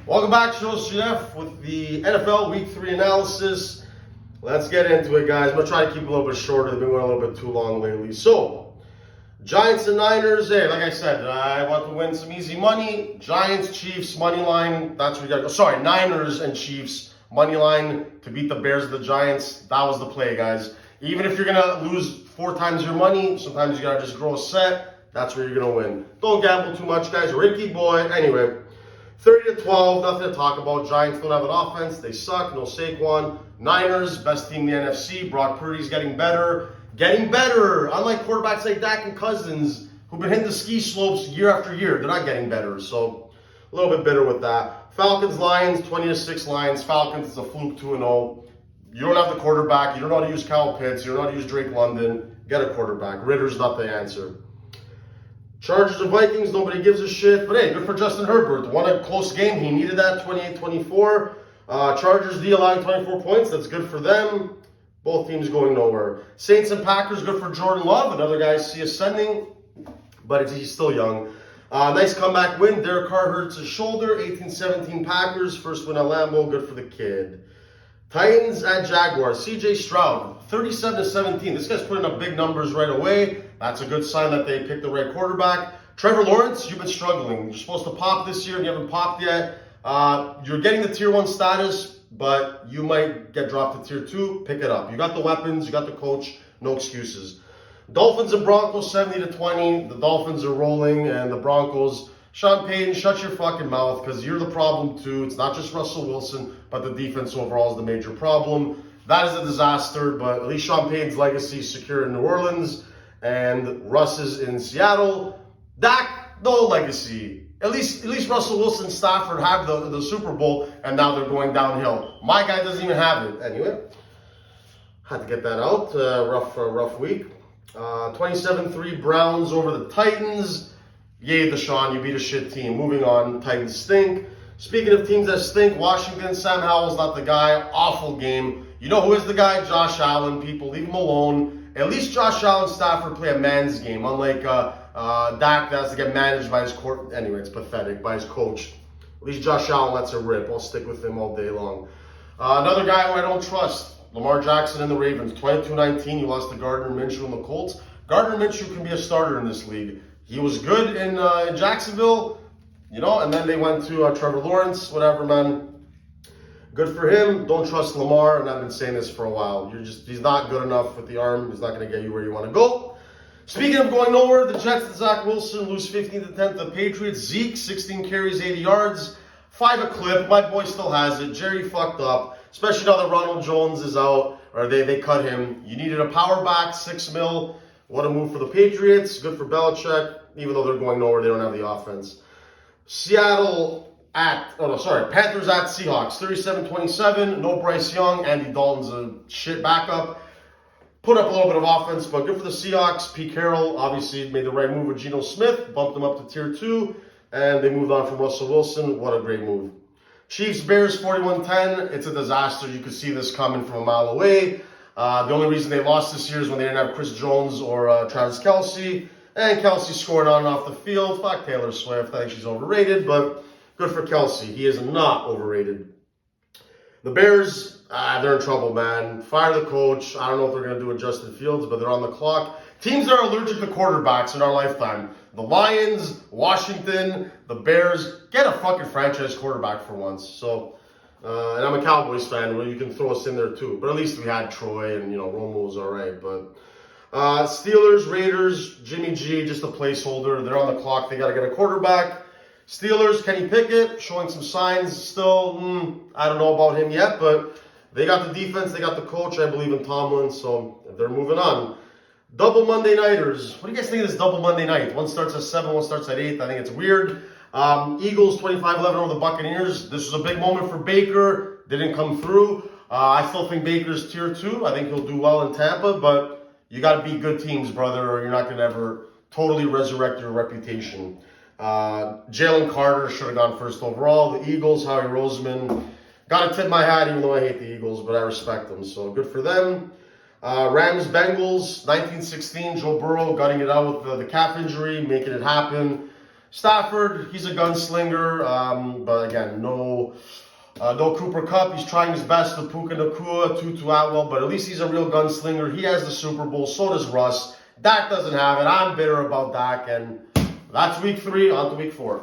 Welcome back to Jeff with the NFL Week 3 analysis. Let's get into it, guys. I'm going to try to keep it a little bit shorter. They've been going a little bit too long lately. So, Giants and Niners. Hey, like I said, I want to win some easy money. Giants, Chiefs, money line. That's where you got to go. Sorry, Niners and Chiefs, money line to beat the Bears and the Giants. That was the play, guys. Even if you're going to lose 4 times your money, sometimes you got to just grow a set. That's where you're going to win. Don't gamble too much, guys. Ricky boy. Anyway. 30-12, nothing to talk about. Giants don't have an offense. They suck. No Saquon. Niners, best team in the NFC. Brock Purdy's getting better. Getting better. Unlike quarterbacks like Dak and Cousins, who've been hitting the ski slopes year after year. They're not getting better. So, a little bit bitter with that. Falcons, Lions, 20-6 Lions. Falcons is a fluke 2-0. You don't have the quarterback. You don't know how to use Kyle Pitts. You don't know how to use Drake London. Get a quarterback. Ritter's not the answer. Chargers and Vikings, nobody gives a shit. But hey, good for Justin Herbert. Won a close game. He needed that, 28-24. Chargers D allowing 24 points. That's good for them. Both teams going nowhere. Saints and Packers, good for Jordan Love. Another guy I see ascending, but he's still young. Nice comeback win. Derek Carr hurts his shoulder. 18-17 Packers. First win at Lambeau. Good for the kid. Titans at Jaguars. C.J. Stroud, 37-17. This guy's putting up big numbers right away. That's a good sign that they picked the right quarterback. Trevor Lawrence, you've been struggling. You're supposed to pop this year and you haven't popped yet. You're getting the Tier 1 status, but you might get dropped to Tier 2. Pick it up. You got the weapons. You got the coach. No excuses. Dolphins and Broncos, 70-20. The Dolphins are rolling, and the Broncos... Sean Payton, shut your fucking mouth, because you're the problem too. It's not just Russell Wilson, but the defense overall is the major problem. That is a disaster, but at least Sean Payton's legacy is secure in New Orleans, and Russ is in Seattle. Dak, no legacy. At least Russell Wilson and Stafford have the Super Bowl, and now they're going downhill. My guy doesn't even have it. Anyway, had to get that out. Rough week. 27-3 Browns over the Titans. Yay, Deshaun, you beat a shit team. Moving on, Titans stink. Speaking of teams that stink, Washington, Sam Howell's not the guy. Awful game. You know who is the guy? Josh Allen. People, leave him alone. At least Josh Allen and Stafford play a man's game, unlike Dak that has to get managed by his court. Anyway, it's pathetic, by his coach. At least Josh Allen lets it rip. I'll stick with him all day long. Another guy who I don't trust, Lamar Jackson and the Ravens. 22-19, you lost to Gardner Minshew and the Colts. Gardner Minshew can be a starter in this league. He was good in Jacksonville, you know, and then they went to Trevor Lawrence, whatever, man. Good for him. Don't trust Lamar, and I've been saying this for a while. He's not good enough with the arm. He's not going to get you where you want to go. Speaking of going nowhere, the Jets and Zach Wilson lose 15-10 to the Patriots. Zeke, 16 carries, 80 yards, 5 a clip. My boy still has it. Jerry fucked up, especially now that Ronald Jones is out, or they cut him. You needed a power back, $6 million. What a move for the Patriots. Good for Belichick. Even though they're going nowhere, they don't have the offense. Panthers at Seahawks. 37-27. No Bryce Young. Andy Dalton's a shit backup. Put up a little bit of offense, but good for the Seahawks. Pete Carroll obviously made the right move with Geno Smith. Bumped them up to Tier 2. And they moved on from Russell Wilson. What a great move. Chiefs, Bears, 41-10. It's a disaster. You could see this coming from a mile away. The only reason they lost this year is when they didn't have Chris Jones or Travis Kelce. And Kelce scored on and off the field. Fuck Taylor Swift. I think she's overrated, but good for Kelce. He is not overrated. The Bears, they're in trouble, man. Fire the coach. I don't know if they're going to do with Justin Fields, but they're on the clock. Teams that are allergic to quarterbacks in our lifetime. The Lions, Washington, the Bears. Get a fucking franchise quarterback for once. So... and I'm a Cowboys fan, where you can throw us in there too. But at least we had Troy, and, Romo was all right. But Steelers, Raiders, Jimmy G, just a placeholder. They're on the clock. They got to get a quarterback. Steelers, Kenny Pickett, showing some signs still. I don't know about him yet, but they got the defense. They got the coach. I believe in Tomlin, so they're moving on. Double Monday Nighters. What do you guys think of this double Monday night? One starts at 7, one starts at 8. I think it's weird. Eagles 25-11 over the Buccaneers. This was a big moment for Baker. Didn't come through. I still think Baker's Tier 2. I think he'll do well in Tampa, but you got to beat good teams, brother, or you're not going to ever totally resurrect your reputation. Jalen Carter should have gone first overall. The Eagles, Howie Roseman. Got to tip my hat, even though I hate the Eagles, but I respect them, so good for them. Rams, Bengals, 19-16. Joe Burrow gutting it out with the calf injury, making it happen. Stafford, he's a gunslinger, but again, no Cooper Kupp. He's trying his best with Puka Nacua, Tutu Atwell, but at least he's a real gunslinger. He has the Super Bowl, so does Russ. Dak doesn't have it. I'm bitter about Dak, and that's week 3, on to week 4.